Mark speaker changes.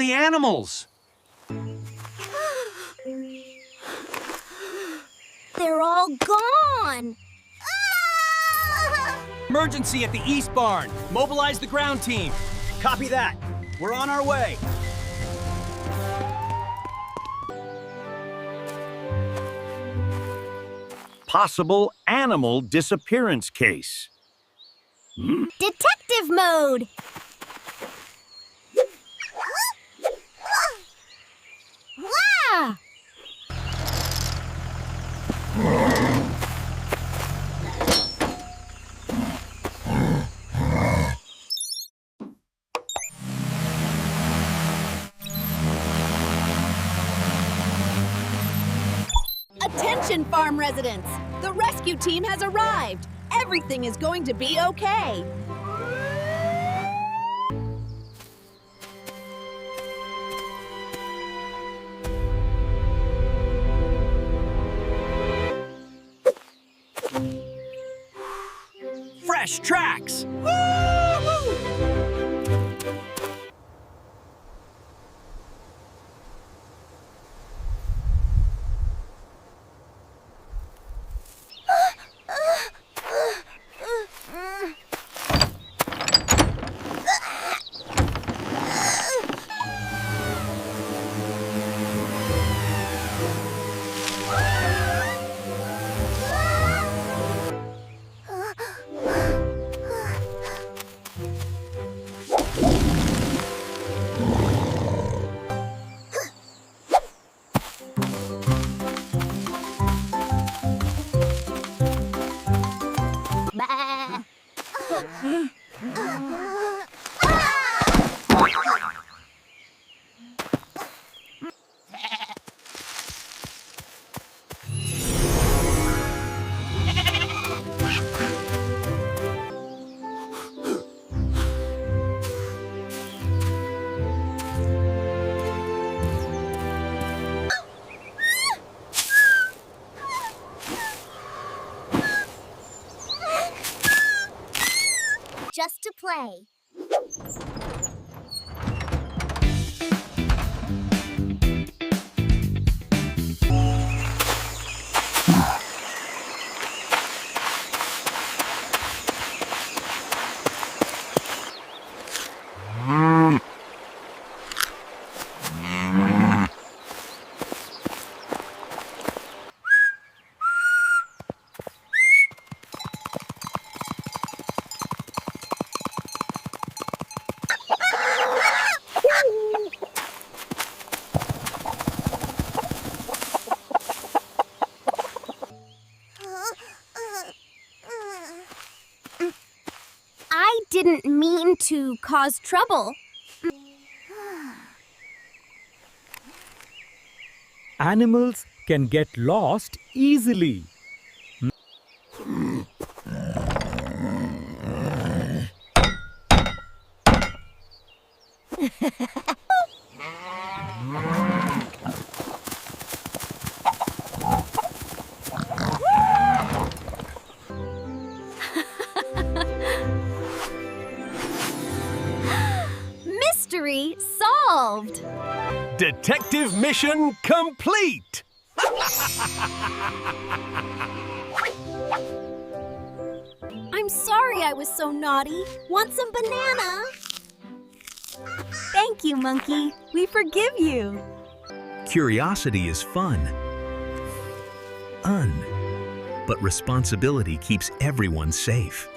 Speaker 1: the animals?
Speaker 2: They're all gone!
Speaker 3: Emergency at the East Barn. Mobilize the ground team. Copy that. We're on our way.
Speaker 4: Possible animal disappearance case.
Speaker 2: Detective mode! Wow!
Speaker 5: Attention, farm residents! The rescue team has arrived. Everything is going to be okay.
Speaker 3: Fresh tracks!
Speaker 2: Just to play. I didn't mean to cause trouble.
Speaker 6: Animals can get lost easily.
Speaker 2: Mystery solved!
Speaker 3: Detective mission complete!
Speaker 2: I'm sorry I was so naughty. Want some banana?
Speaker 5: Thank you, Monkey. We forgive you.
Speaker 7: Curiosity is fun. But responsibility keeps everyone safe.